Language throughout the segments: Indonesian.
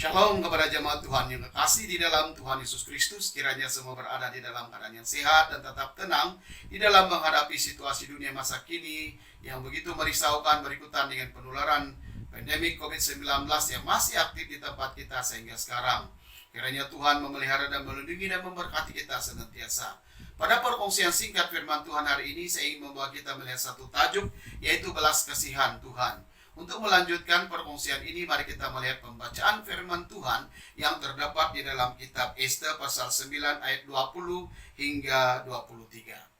Shalom kepada jemaat Tuhan yang kekasih di dalam Tuhan Yesus Kristus. Kiranya semua berada di dalam keadaan yang sehat dan tetap tenang di dalam menghadapi situasi dunia masa kini yang begitu merisaukan berikutan dengan penularan pandemi COVID-19 yang masih aktif di tempat kita sehingga sekarang. Kiranya Tuhan memelihara dan melindungi dan memberkati kita senantiasa. Pada perkongsian singkat firman Tuhan hari ini, saya ingin membawa kita melihat satu tajuk, yaitu belas kasihan Tuhan. Untuk melanjutkan perkongsian ini, mari kita melihat pembacaan firman Tuhan yang terdapat di dalam kitab Esta pasal 9 ayat 20 hingga 23.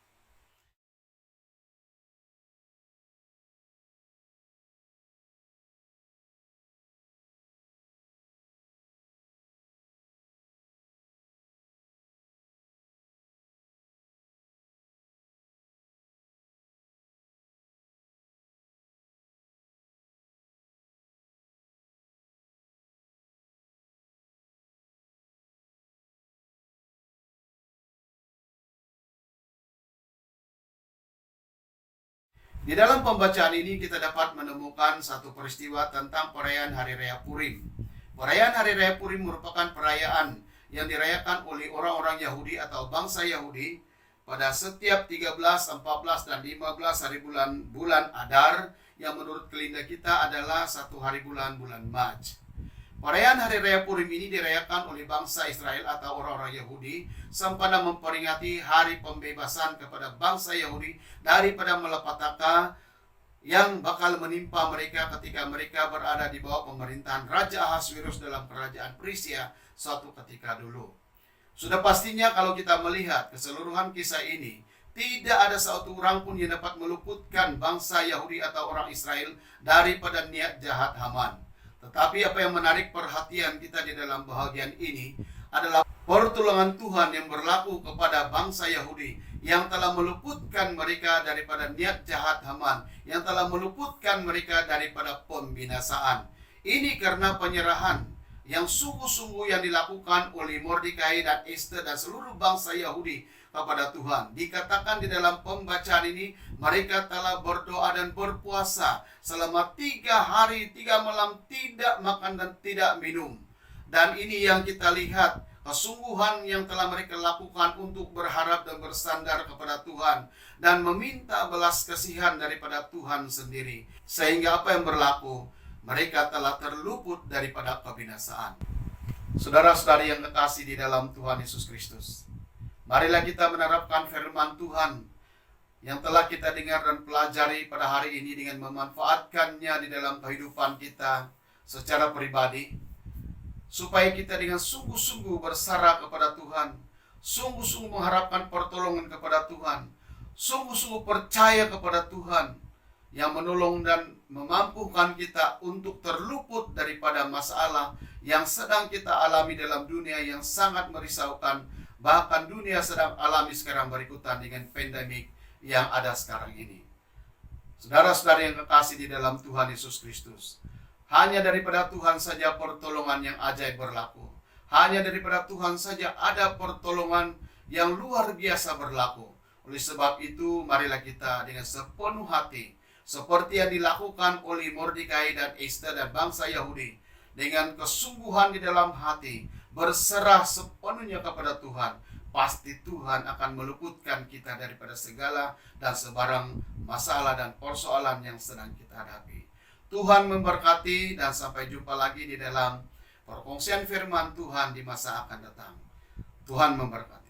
Di dalam pembacaan ini kita dapat menemukan satu peristiwa tentang perayaan Hari Raya Purim. Perayaan Hari Raya Purim merupakan perayaan yang dirayakan oleh orang-orang Yahudi atau bangsa Yahudi pada setiap 13, 14, dan 15 hari bulan Adar yang menurut kalender kita adalah satu hari bulan Mac. Perayaan Hari Raya Purim ini dirayakan oleh bangsa Israel atau orang-orang Yahudi sempena memperingati hari pembebasan kepada bangsa Yahudi daripada malapetaka yang bakal menimpa mereka ketika mereka berada di bawah pemerintahan Raja Ahasverus dalam kerajaan Persia suatu ketika dulu. Sudah pastinya kalau kita melihat keseluruhan kisah ini, tidak ada satu orang pun yang dapat meluputkan bangsa Yahudi atau orang Israel daripada niat jahat Haman. Tetapi apa yang menarik perhatian kita di dalam bahagian ini adalah pertolongan Tuhan yang berlaku kepada bangsa Yahudi yang telah meluputkan mereka daripada niat jahat Haman, yang telah meluputkan mereka daripada pembinasaan. Ini karena penyerahan yang sungguh-sungguh yang dilakukan oleh Mordekai dan Esta dan seluruh bangsa Yahudi kepada Tuhan. Dikatakan di dalam pembacaan ini, mereka telah berdoa dan berpuasa selama 3 hari 3 malam, tidak makan dan tidak minum. Dan ini yang kita lihat, kesungguhan yang telah mereka lakukan untuk berharap dan bersandar kepada Tuhan dan meminta belas kasihan daripada Tuhan sendiri. Sehingga apa yang berlaku? Mereka telah terluput daripada kebinasaan. Saudara-saudari yang kekasih di dalam Tuhan Yesus Kristus, marilah kita menerapkan firman Tuhan yang telah kita dengar dan pelajari pada hari ini dengan memanfaatkannya di dalam kehidupan kita secara pribadi, supaya kita dengan sungguh-sungguh bersarah kepada Tuhan, sungguh-sungguh mengharapkan pertolongan kepada Tuhan, sungguh-sungguh percaya kepada Tuhan yang menolong dan memampukan kita untuk terluput daripada masalah yang sedang kita alami dalam dunia yang sangat merisaukan. Bahkan dunia sedang alami sekarang berikutan dengan pandemik yang ada sekarang ini. Saudara-saudari yang kekasih di dalam Tuhan Yesus Kristus, hanya daripada Tuhan saja pertolongan yang ajaib berlaku. Hanya daripada Tuhan saja ada pertolongan yang luar biasa berlaku. Oleh sebab itu, marilah kita dengan sepenuh hati, seperti yang dilakukan oleh Mordekai dan Esta dan bangsa Yahudi, dengan kesungguhan di dalam hati, berserah sepenuhnya kepada Tuhan, pasti Tuhan akan meluputkan kita daripada segala dan sebarang masalah dan persoalan yang sedang kita hadapi. Tuhan memberkati dan sampai jumpa lagi di dalam perkongsian firman Tuhan di masa akan datang. Tuhan memberkati.